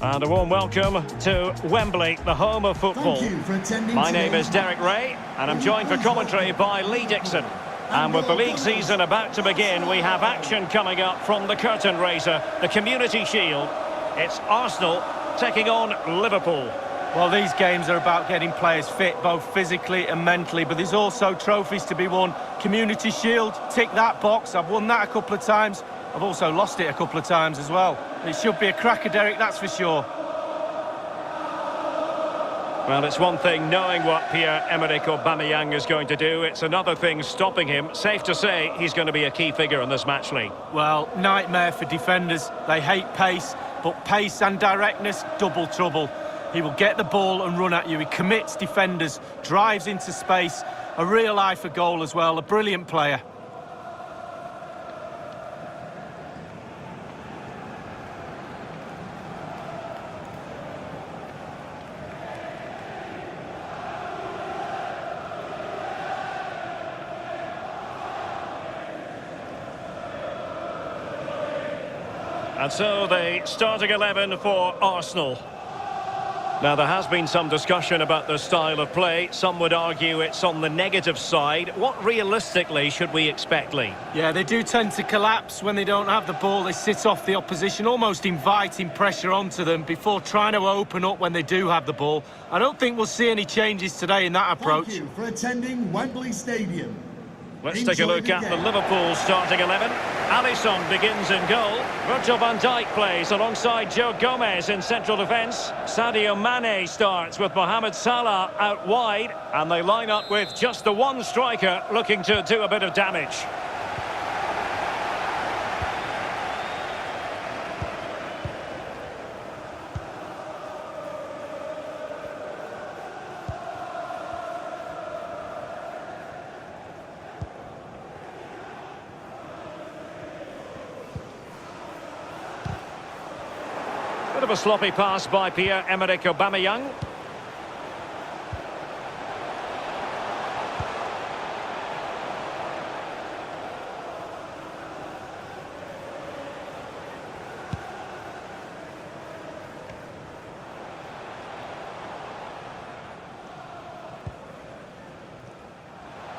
And a warm welcome to Wembley, the home of football. My name is Derek Ray, and I'm joined for commentary by Lee Dixon. And with the league season about to begin, we have action coming up from the curtain raiser, the Community Shield. It's Arsenal taking on Liverpool. Well, these games are about getting players fit, both physically and mentally, but there's also trophies to be won. Community Shield, tick that box. I've won that a couple of times. I've also lost it a couple of times as well. It should be a cracker, Derek, that's for sure. Well, it's one thing knowing what Pierre-Emerick Aubameyang is going to do. It's another thing stopping him. Safe to say he's going to be a key figure in this match, Lee. Well, nightmare for defenders. They hate pace, but pace and directness, double trouble. He will get the ball and run at you. He commits defenders, drives into space. A real eye for goal as well. A brilliant player. And so the starting 11 for Arsenal. Now, there has been some discussion about the style of play. Some would argue it's on the negative side. What realistically should we expect, Lee? Yeah, they do tend to collapse when they don't have the ball. They sit off the opposition, almost inviting pressure onto them before trying to open up when they do have the ball. I don't think we'll see any changes today in that approach. Thank you for attending Wembley Stadium. Let's take a look at the Liverpool starting 11. Alisson begins in goal. Virgil van Dijk plays alongside Joe Gomez in central defence. Sadio Mane starts with Mohamed Salah out wide. And they line up with just the one striker looking to do a bit of damage. Bit of a sloppy pass by Pierre-Emerick Aubameyang.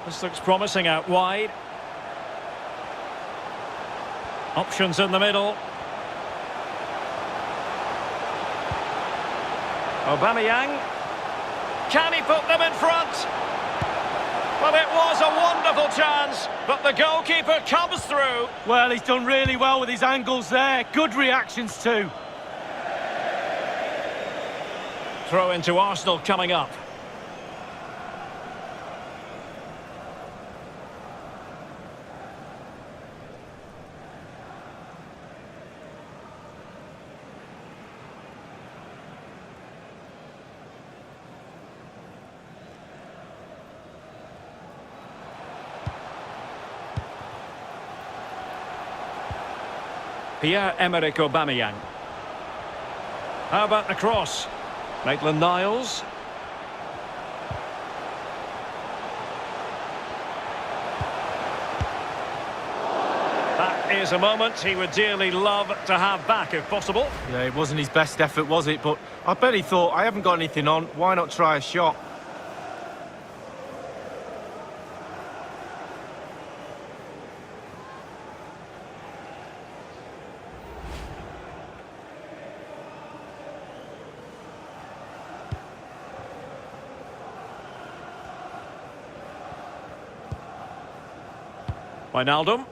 This looks promising out wide. Options in the middle. Aubameyang, can he put them in front? Well, it was a wonderful chance, but the goalkeeper comes through. Well, he's done really well with his angles there. Good reactions too. Throw into Arsenal coming up. Pierre-Emerick Aubameyang. How about the cross? Maitland-Niles. That is a moment he would dearly love to have back if possible. Yeah, it wasn't his best effort, was it? But I bet he thought, I haven't got anything on, why not try a shot? Wijnaldum.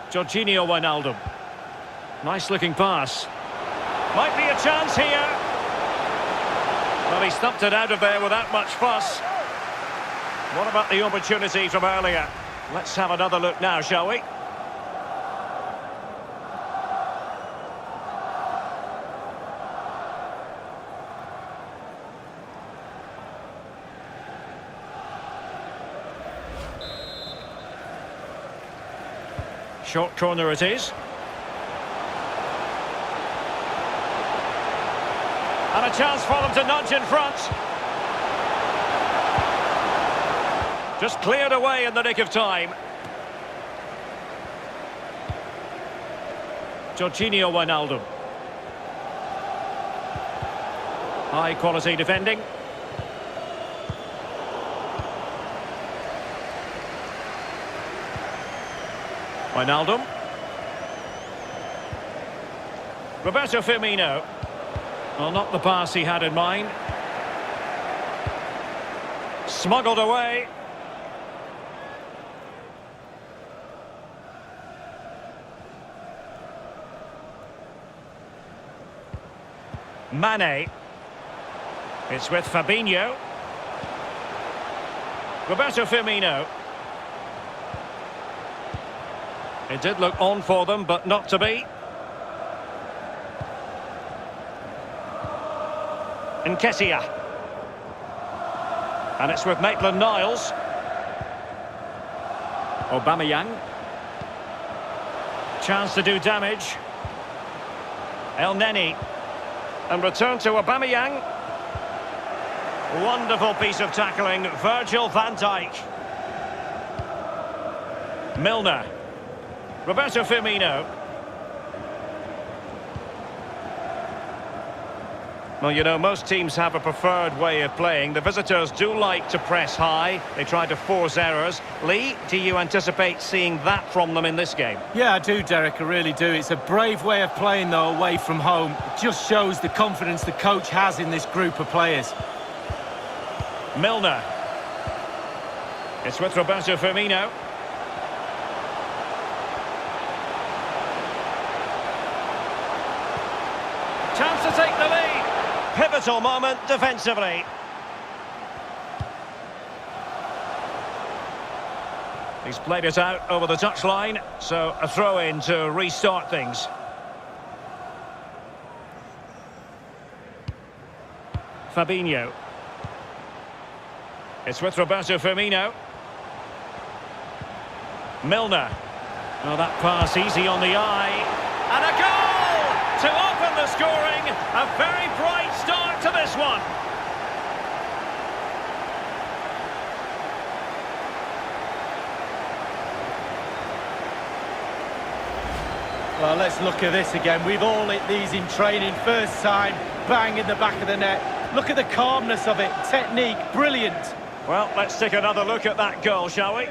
Georginio Wijnaldum. Nice looking pass. Might be a chance here. Well, he stumped it out of there without much fuss. What about the opportunity from earlier? Let's have another look now, shall we? Short corner it is. And a chance for them to nudge in front. Just cleared away in the nick of time. Georginio Wijnaldum. High quality defending. Wijnaldum. Roberto Firmino. Well, not the pass he had in mind. Smuggled away. Mane. It's with Fabinho. Roberto Firmino. It did look on for them, but not to be. Nketiah. And it's with Maitland-Niles. Aubameyang. Chance to do damage. Elneny. And return to Aubameyang. Wonderful piece of tackling. Virgil van Dijk. Milner. Roberto Firmino. Well, you know, most teams have a preferred way of playing. The visitors do like to press high. They try to force errors. Lee, do you anticipate seeing that from them in this game? Yeah, I do, Derek, I really do. It's a brave way of playing, though, away from home. It just shows the confidence the coach has in this group of players. Milner. It's with Roberto Firmino. Chance to take the lead. Pivotal moment defensively. He's played it out over the touchline, so a throw-in to restart things. Fabinho. It's with Roberto Firmino. Milner. Oh, that pass easy on the eye. And a goal to open the scoring. A very bright start to this one. Well, let's look at this again. We've all hit these in training. First time, bang in the back of the net. Look at the calmness of it. Technique, brilliant. Well, let's take another look at that goal, shall we?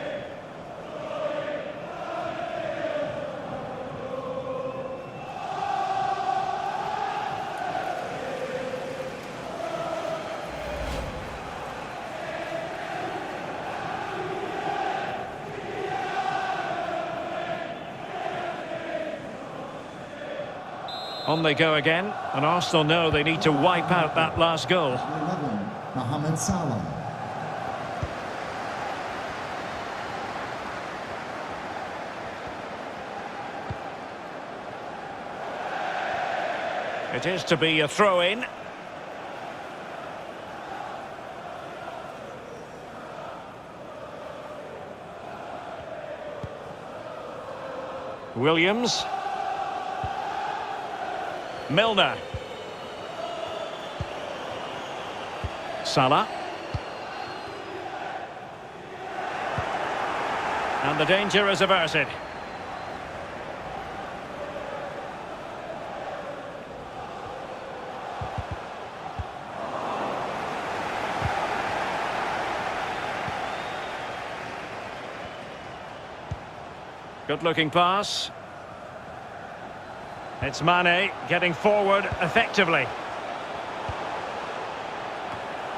On they go again, and Arsenal know they need to wipe out that last goal. 11, Mohamed Salah. It is to be a throw-in. Williams. Milner. Salah. And the danger is averted. Good-looking pass. It's Mane getting forward effectively.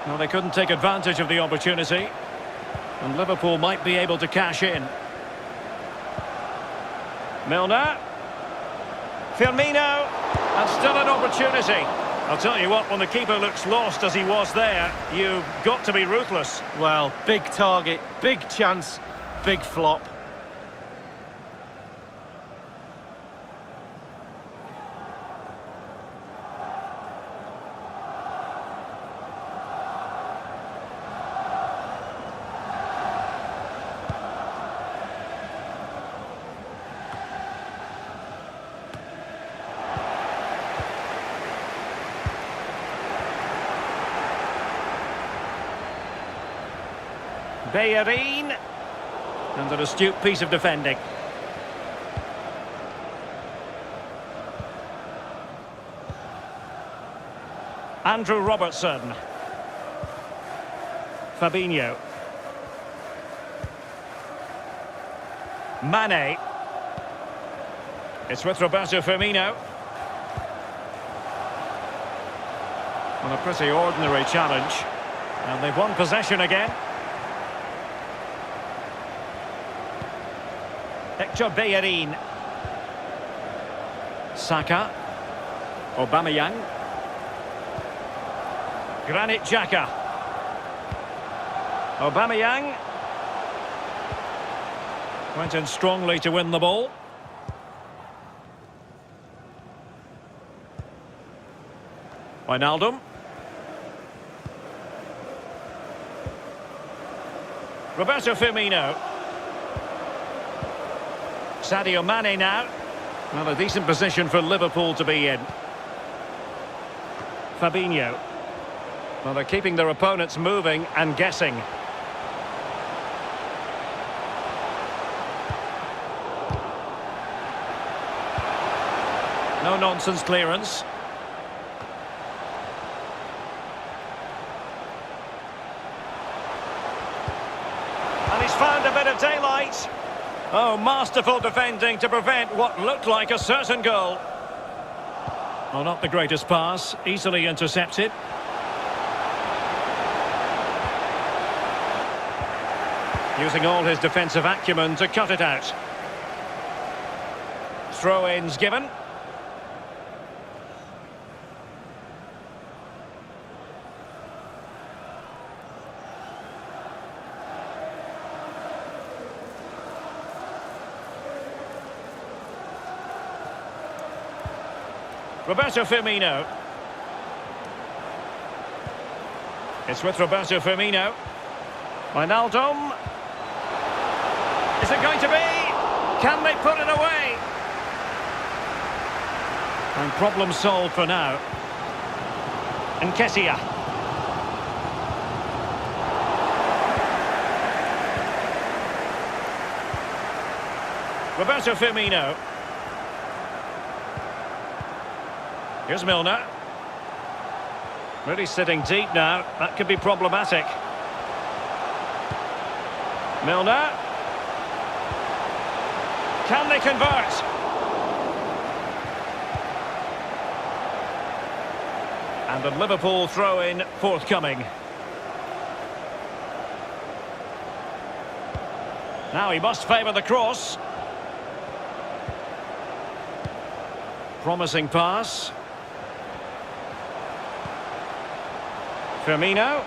Well, they couldn't take advantage of the opportunity, and Liverpool might be able to cash in. Milner. Firmino. And still an opportunity. I'll tell you what, when the keeper looks lost as he was there, you've got to be ruthless. Well, big target, big chance, big flop. Bellerin, and an astute piece of defending. Andrew Robertson. Fabinho. Mane. It's with Roberto Firmino. Well, a pretty ordinary challenge. And they've won possession again. Hector Bellerin. Saka. Aubameyang. Granit Xhaka. Aubameyang. Went in strongly to win the ball. Wijnaldum. Roberto Firmino. Sadio Mane now. Well, a decent position for Liverpool to be in. Fabinho. Well, they're keeping their opponents moving and guessing. No-nonsense clearance. And he's found a bit of daylight. Oh, masterful defending to prevent what looked like a certain goal. Well, not the greatest pass, easily intercepted. Using all his defensive acumen to cut it out. Throw-ins given. Roberto Firmino. It's with Roberto Firmino. Wijnaldum. Is it going to be? Can they put it away? And problem solved for now. Nketiah. Roberto Firmino. Here's Milner. Really sitting deep now. That could be problematic. Milner. Can they convert? And the Liverpool throw-in forthcoming. Now he must favour the cross. Promising pass. Firmino.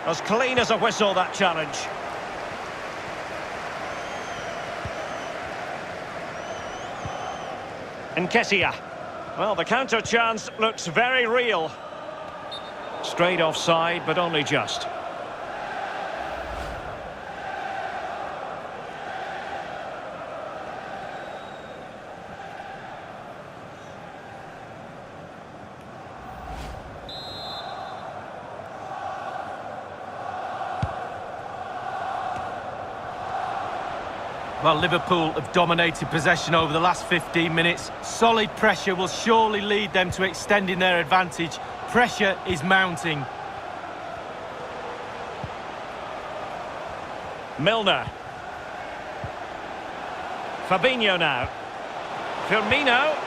As clean as a whistle, that challenge. Nketiah. Well, the counter chance looks very real. Straight offside, but only just. Well, Liverpool have dominated possession over the last 15 minutes. Solid pressure will surely lead them to extending their advantage. Pressure is mounting. Milner. Fabinho now. Firmino.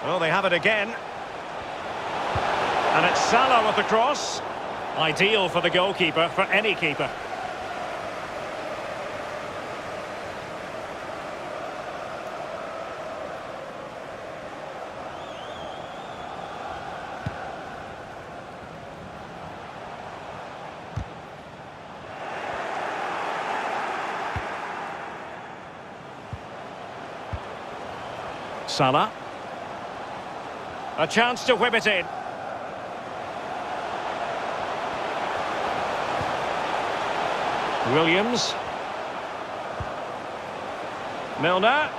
Oh, they have it again. And it's Salah with the cross. Ideal for the goalkeeper, for any keeper. Salah. A chance to whip it in. Williams. Milner.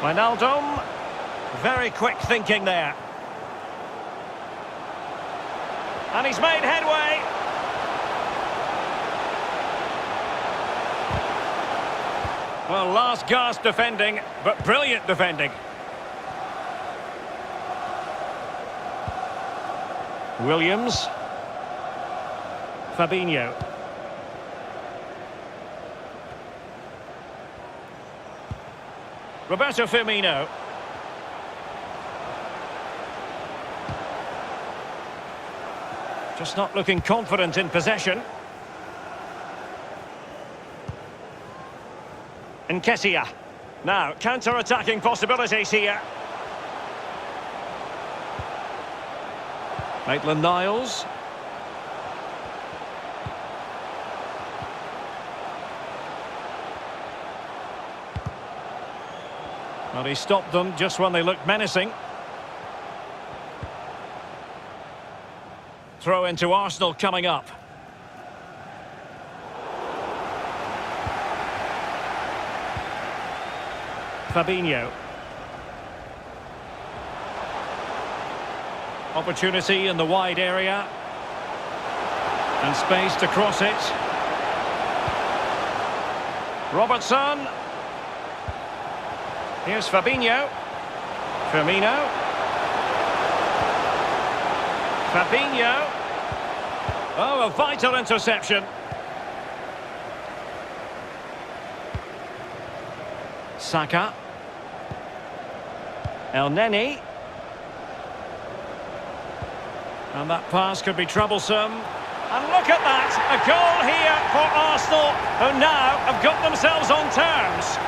Wijnaldum. Very quick thinking there. And he's made headway. Well, last gasp defending, but brilliant defending. Williams. Fabinho. Roberto Firmino. Just not looking confident in possession. Nketiah. Now, counter-attacking possibilities here. Maitland-Niles. Well, he stopped them just when they looked menacing. Throw into Arsenal coming up. Fabinho. Opportunity in the wide area. And space to cross it. Robertson. Here's Fabinho. Firmino. Fabinho. Oh, a vital interception. Saka. Elneny. And that pass could be troublesome. And look at that! A goal here for Arsenal, who now have got themselves on terms.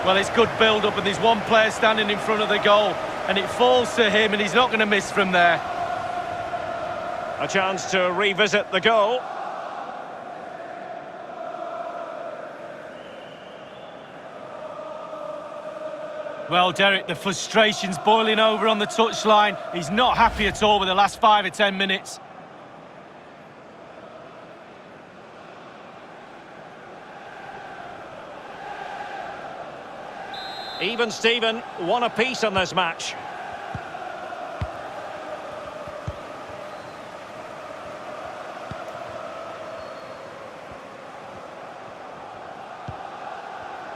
Well, it's good build-up, and there's one player standing in front of the goal, and it falls to him, and he's not going to miss from there. A chance to revisit the goal. Well, Derek, the frustration's boiling over on the touchline. He's not happy at all with the last 5 or 10 minutes. Even Steven, one apiece on this match.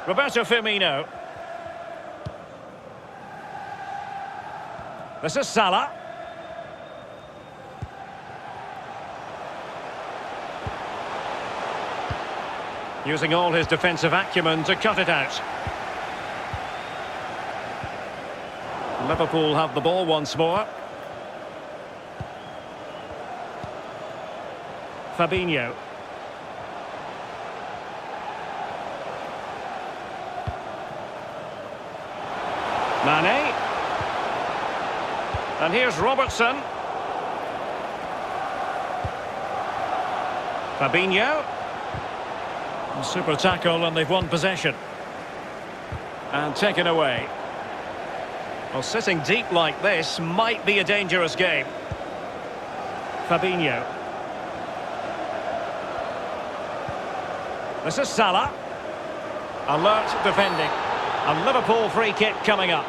Roberto Firmino. This is Salah. Using all his defensive acumen to cut it out. Liverpool have the ball once more. Fabinho. Mane. And here's Robertson. Fabinho. A super tackle, and they've won possession. And taken away. Well, sitting deep like this might be a dangerous game. Fabinho. This is Salah. Alert defending. A Liverpool free kick coming up.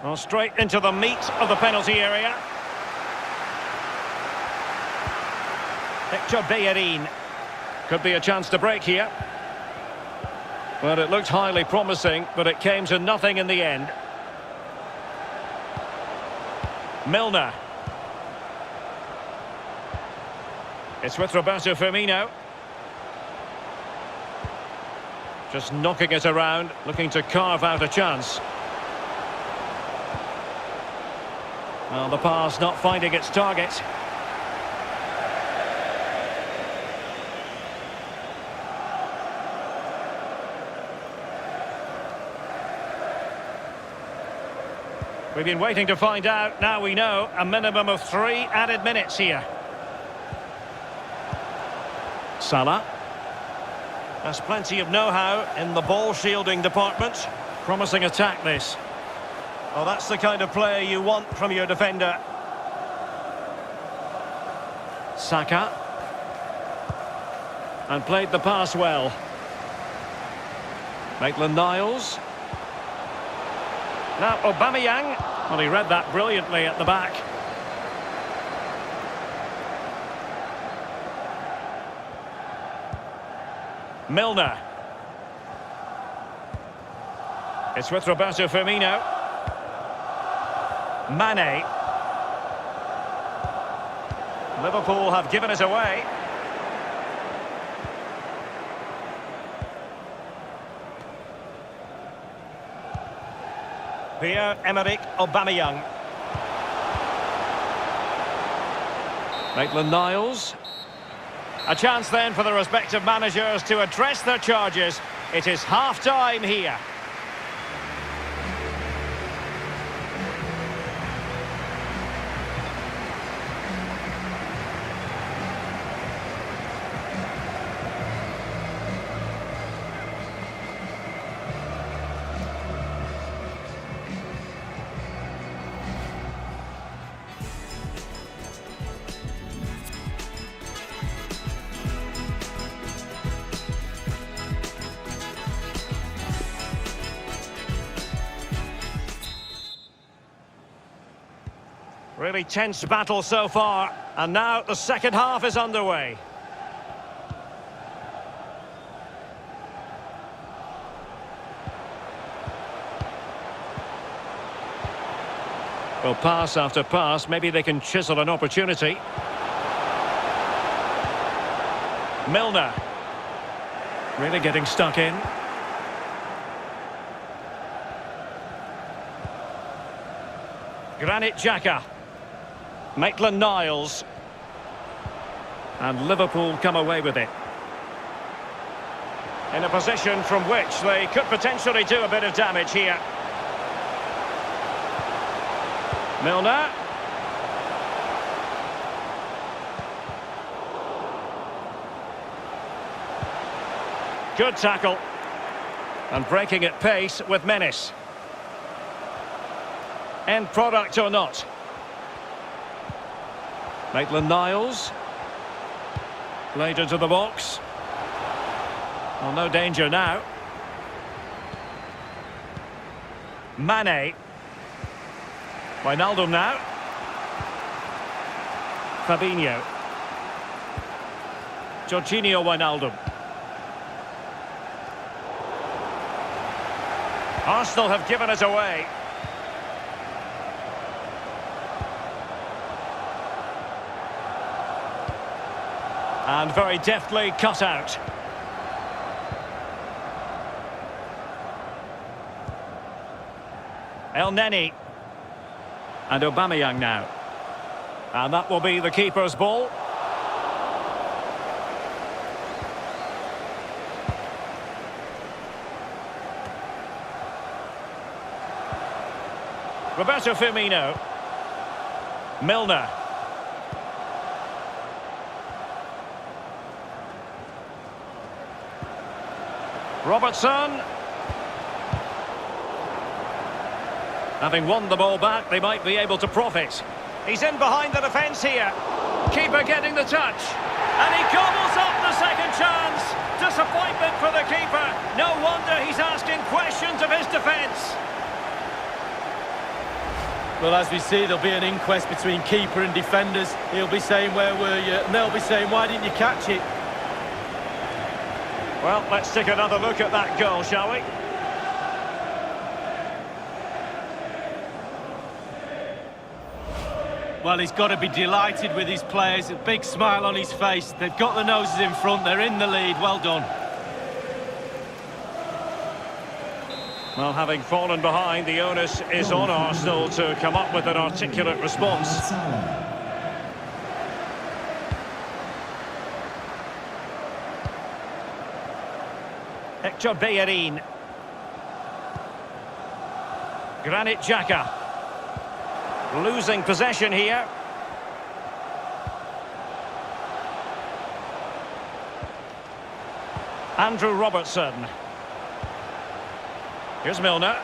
Well, straight into the meat of the penalty area. Hector Bellerin. Could be a chance to break here. Well, it looked highly promising, but it came to nothing in the end. Milner. It's with Roberto Firmino. Just knocking it around, looking to carve out a chance. Well, the pass not finding its target. We've been waiting to find out. Now we know a minimum of 3 added minutes here. Salah. Has plenty of know-how in the ball-shielding department. Promising attack, this. Well, that's the kind of player you want from your defender. Saka. And played the pass well. Maitland-Niles. Now Aubameyang. Well, he read that brilliantly at the back. Milner. It's with Roberto Firmino. Mane. Liverpool have given it away. Pierre-Emerick Aubameyang. Maitland-Niles. A chance then for the respective managers to address their charges. It is half-time here. Really tense battle so far, and now the second half is underway. Well, pass after pass, maybe they can chisel an opportunity. Milner. Really getting stuck in. Granit Xhaka. Maitland-Niles. And Liverpool come away with it. In a position from which they could potentially do a bit of damage here. Milner. Good tackle. And breaking at pace with menace. End product or not. Maitland-Niles. Played into the box. Well, no danger now. Mane. Wijnaldum now. Fabinho. Georginio Wijnaldum. Arsenal have given it away. And very deftly cut out. Elneny. And Aubameyang now. And that will be the keeper's ball. Roberto Firmino. Milner. Robertson. Having won the ball back, they might be able to profit. He's in behind the defence here. Keeper getting the touch. And he gobbles up the second chance. Disappointment for the keeper. No wonder he's asking questions of his defence. Well, as we see, there'll be an inquest between keeper and defenders. He'll be saying, where were you? And they'll be saying, why didn't you catch it? Well, let's take another look at that goal, shall we? Well, he's got to be delighted with his players. A big smile on his face. They've got the noses in front. They're in the lead. Well done. Well, having fallen behind, the onus is on Arsenal to come up with an articulate response. Hector Bellerin. Granit Xhaka. Losing possession here. Andrew Robertson. Here's Milner.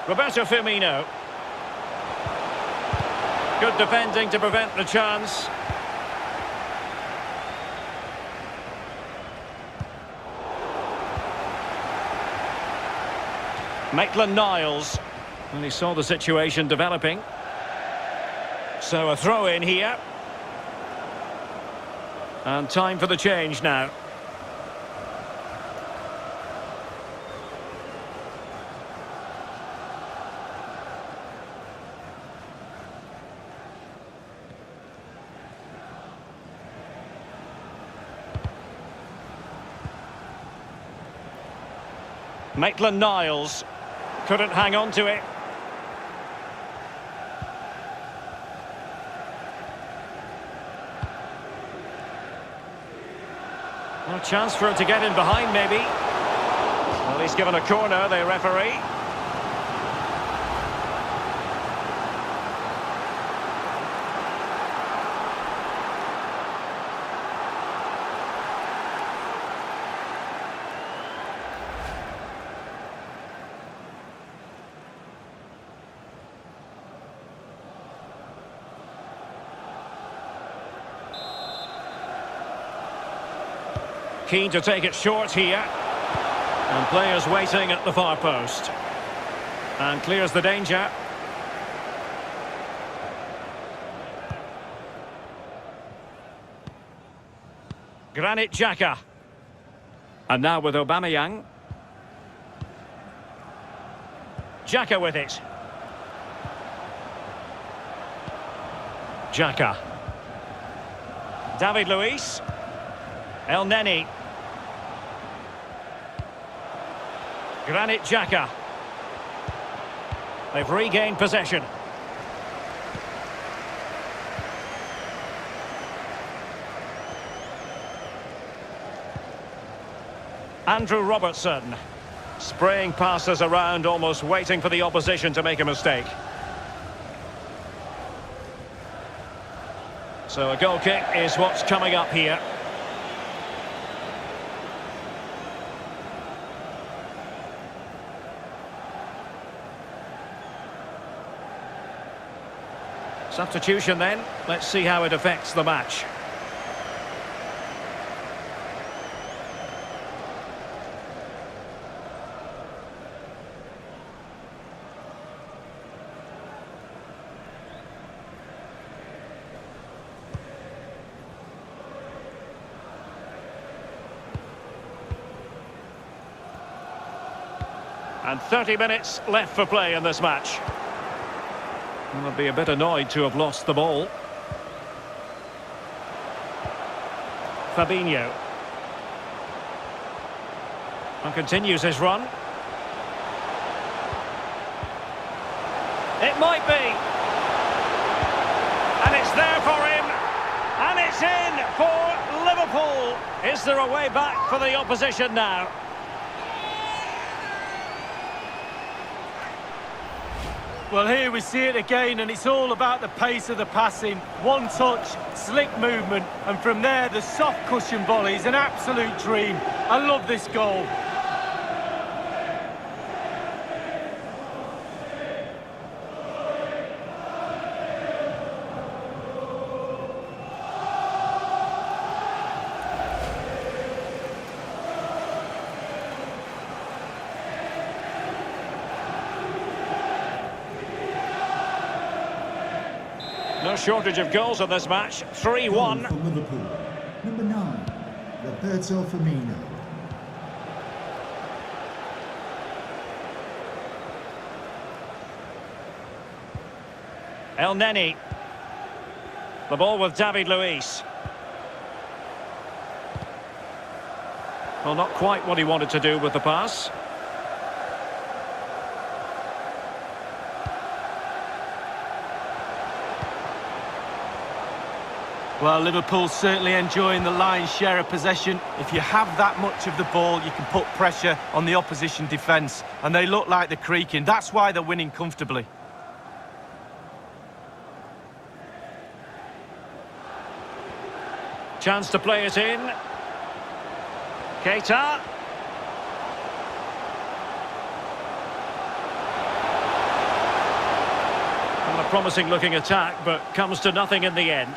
Roberto Firmino. Good defending to prevent the chance. Maitland-Niles. And he saw the situation developing. So a throw in here. And time for the change now. Maitland-Niles couldn't hang on to it. A chance for him to get in behind, maybe. Well, he's given a corner, the referee. Keen to take it short here. And players waiting at the far post. And clears the danger. Granit Xhaka. And now with Aubameyang. Xhaka with it. Xhaka. David Luiz. Elneny. Granit Xhaka. They've regained possession. Andrew Robertson. Spraying passes around, almost waiting for the opposition to make a mistake. So a goal kick is what's coming up here. Substitution then. Let's see how it affects the match. And 30 minutes left for play in this match. They'll be a bit annoyed to have lost the ball. Fabinho. And continues his run. It might be. And it's there for him. And it's in for Liverpool. Is there a way back for the opposition now? Well, here we see it again, and it's all about the pace of the passing. One touch, slick movement, and from there, the soft cushion volley is an absolute dream. I love this goal. No shortage of goals in this match. 3-1. For Liverpool. Number 9, Roberto Firmino. Elneny. The ball with David Luiz. Well, not quite what he wanted to do with the pass. Well, Liverpool's certainly enjoying the lion's share of possession. If you have that much of the ball, you can put pressure on the opposition defence. And they look like they're creaking. That's why they're winning comfortably. Chance to play it in. Keita. Well, a promising looking attack, but comes to nothing in the end.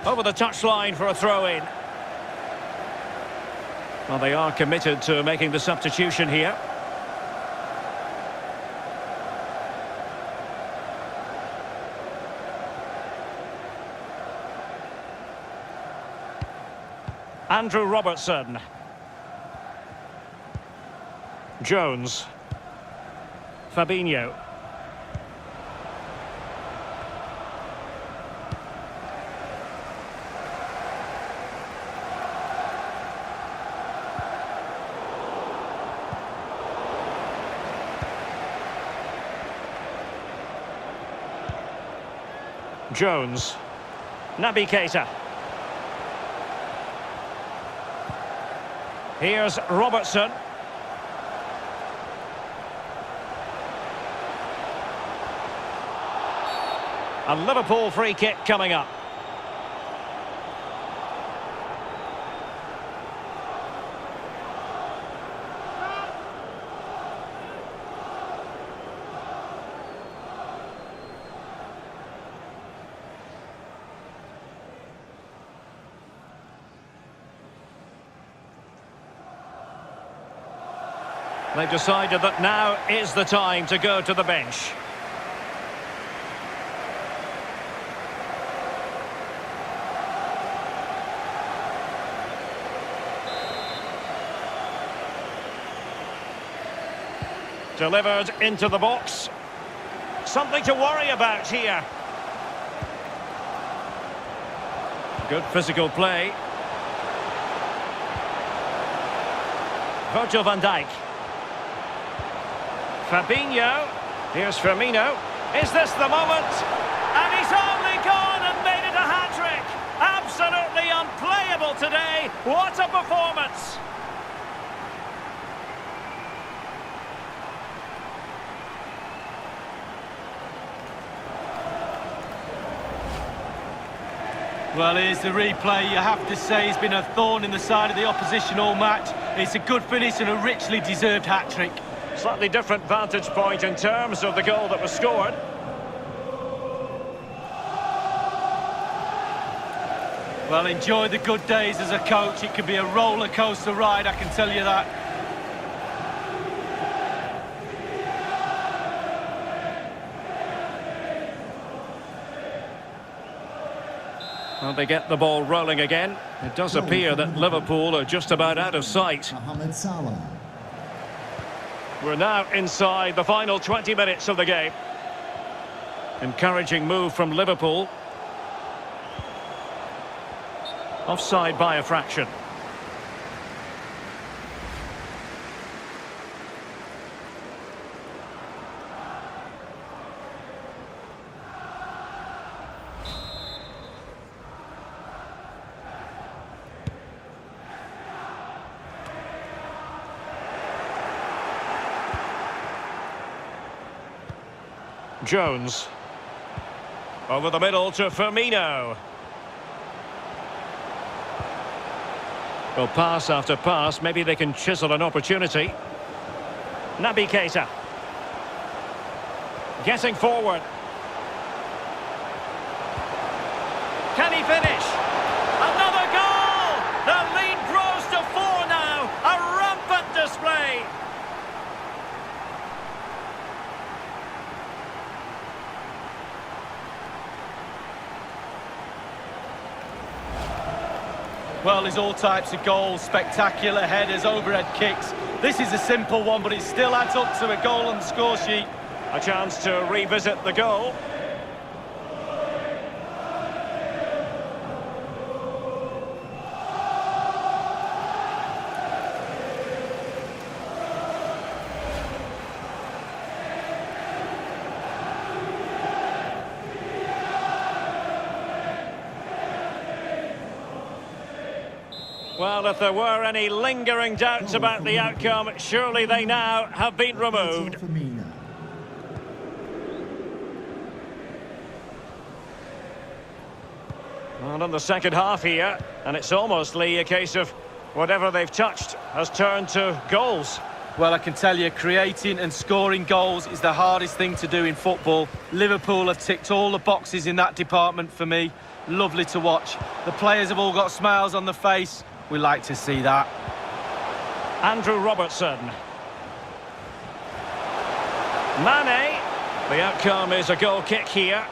Over the touchline for a throw-in. Well, they are committed to making the substitution here. Andrew Robertson. Jones. Fabinho. Jones. Naby Keita. Here's Robertson. A Liverpool free kick coming up. They've decided that now is the time to go to the bench. Delivered into the box. Something to worry about here. Good physical play. Virgil van Dijk. Fabinho. Here's Firmino. Is this the moment? And he's only gone and made it a hat-trick. Absolutely unplayable today. What a performance. Well, here's the replay. You have to say he's been a thorn in the side of the opposition all match. It's a good finish and a richly deserved hat-trick. Slightly different vantage point in terms of the goal that was scored. Well, enjoy the good days as a coach. It can be a roller coaster ride, I can tell you that. Well, they get the ball rolling again. It does appear that Liverpool are just about out of sight. Mohamed Salah. We're now inside the final 20 minutes of the game. Encouraging move from Liverpool. Offside by a fraction. Jones. Over the middle to Firmino. Well, pass after pass, maybe they can chisel an opportunity. Naby Keita. Getting forward. Can he finish? Another goal! The lead grows to 4 now. A rampant display. Well, there's all types of goals, spectacular headers, overhead kicks. This is a simple one, but it still adds up to a goal on the score sheet. A chance to revisit the goal. Well, if there were any lingering doubts about the outcome, surely they now have been removed. Firmino. Well, in the second half here, and it's almost, Lee, a case of whatever they've touched has turned to goals. Well, I can tell you, creating and scoring goals is the hardest thing to do in football. Liverpool have ticked all the boxes in that department for me. Lovely to watch. The players have all got smiles on the face. We like to see that. Andrew Robertson. Mane. The outcome is a goal kick here.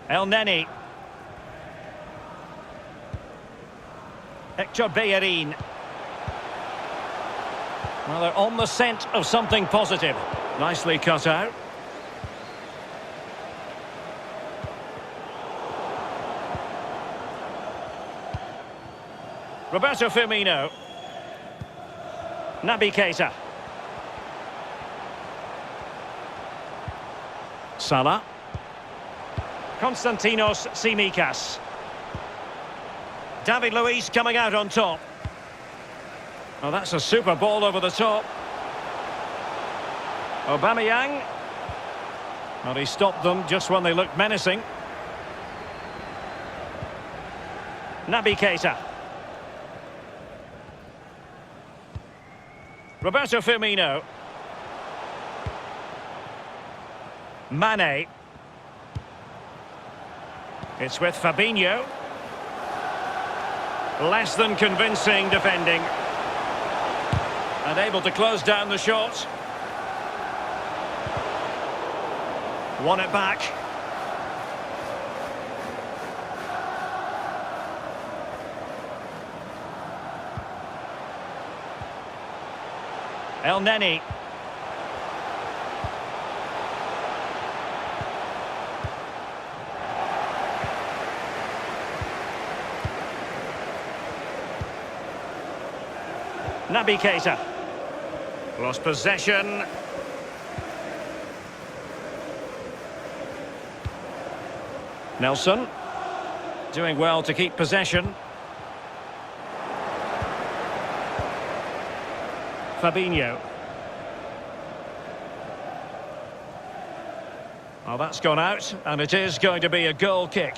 Elneny. Hector Bellerin. Well, they're on the scent of something positive. Nicely cut out. Roberto Firmino. Naby Keita. Salah. Konstantinos Tsimikas. David Luiz coming out on top. Oh, that's a super ball over the top. Aubameyang. Well, he stopped them just when they looked menacing. Naby Keita. Roberto Firmino. Mane. It's with Fabinho. Less than convincing defending. And able to close down the shot. Won it back. Elneny. Naby Keita. Lost possession. Nelson. Doing well to keep possession. Fabinho. Well, that's gone out, and it is going to be a goal kick.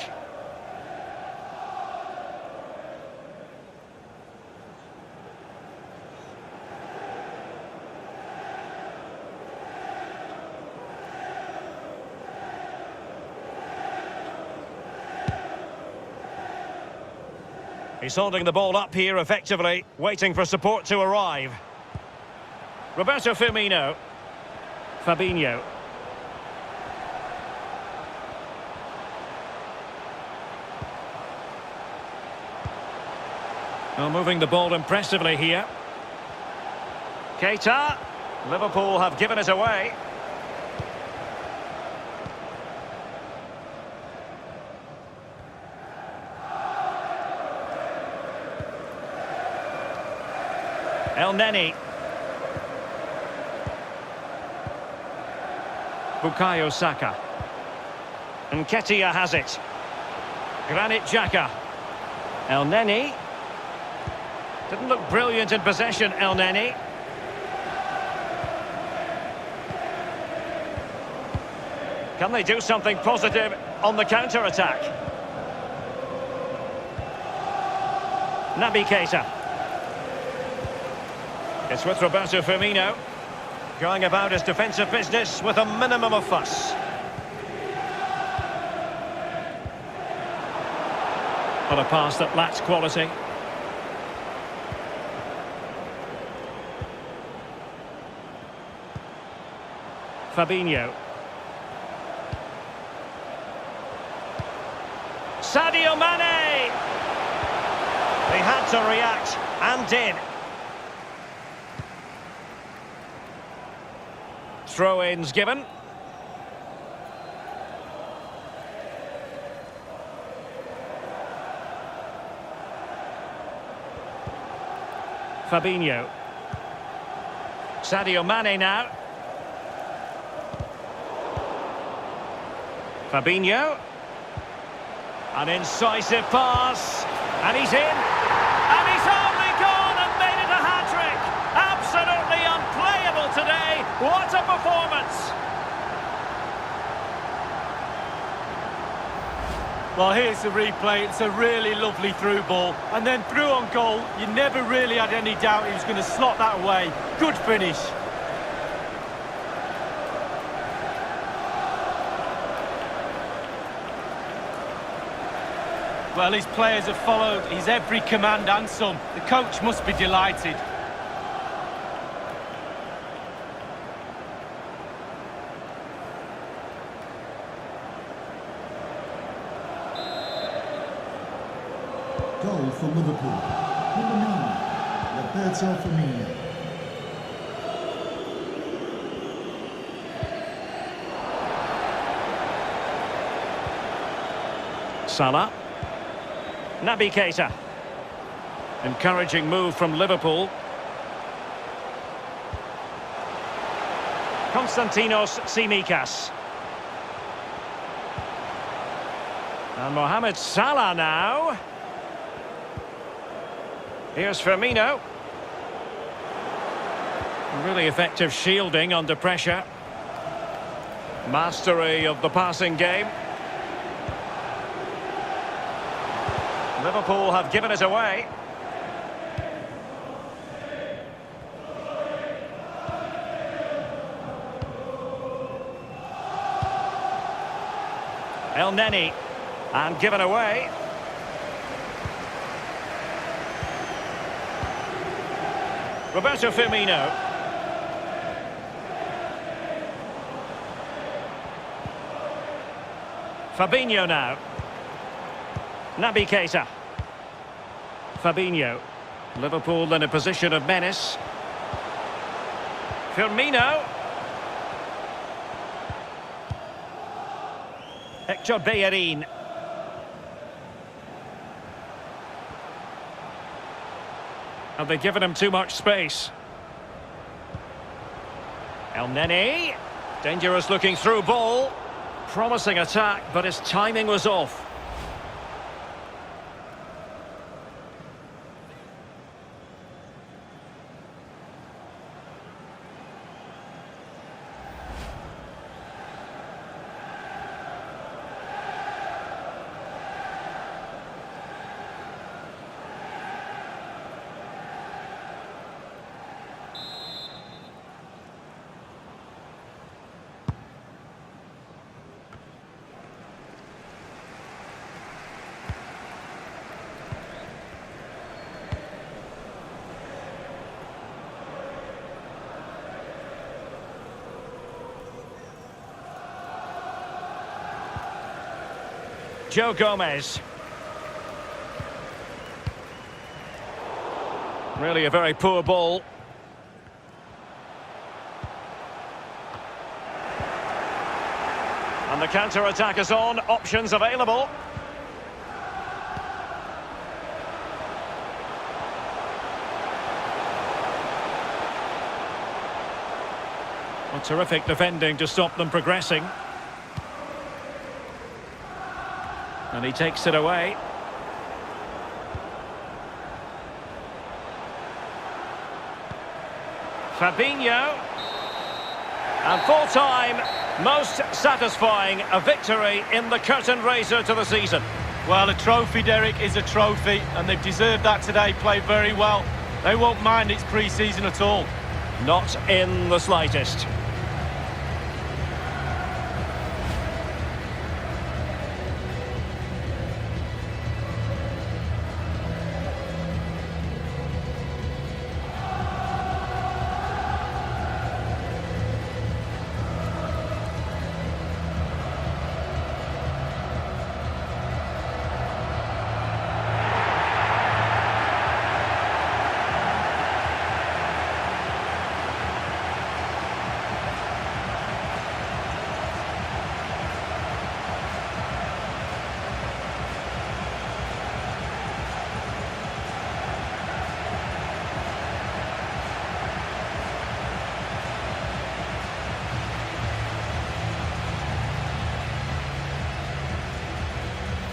He's holding the ball up here effectively, waiting for support to arrive. Roberto Firmino. Fabinho. Well, moving the ball impressively here. Keita. Liverpool have given it away. Elneny. Bukayo Saka. Nketiah has it. Granit Xhaka. Elneny. Didn't look brilliant in possession, Elneny. Can they do something positive on the counter-attack? Naby Keita. It's with Roberto Firmino, going about his defensive business with a minimum of fuss. But a pass that lacks quality. Fabinho. Sadio Mane! He had to react, and did. throw-ins given. Fabinho. Sadio Mane now. Fabinho. An incisive pass. And he's in. And he's only gone and made it a hat-trick. Absolutely unplayable today. What a performance. Well, here's the replay. It's a really lovely through ball. And then through on goal, you never really had any doubt he was going to slot that away. Good finish. Well, his players have followed his every command and some. The coach must be delighted. Goal for Liverpool. Number 9, Roberto Firmino. Salah. Naby Keita. Encouraging move from Liverpool. Konstantinos Tsimikas. And Mohamed Salah now. Here's Firmino. Really effective shielding under pressure. Mastery of the passing game. Liverpool have given it away. Elneny. And given away. Roberto Firmino. Fabinho now. Naby Keita. Fabinho. Liverpool in a position of menace. Firmino. Hector Bellerin. Have they given him too much space? Elneny. Dangerous looking through ball. Promising attack, but his timing was off. Joe Gomez. Really a very poor ball. And the counter-attack is on. Options available. Well, terrific defending to stop them progressing. And he takes it away. Fabinho. And full time, most satisfying, a victory in the curtain raiser to the season. Well, a trophy, Derek, is a trophy, and they've deserved that today, played very well. They won't mind it's pre-season at all. Not in the slightest.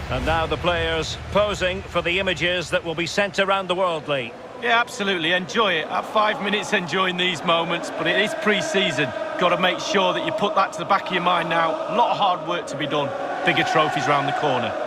And now the players posing for the images that will be sent around the world, Lee. Yeah, absolutely. Enjoy it. Have 5 minutes enjoying these moments, but it is pre-season. Got to make sure that you put that to the back of your mind now. A lot of hard work to be done. Bigger trophies round the corner.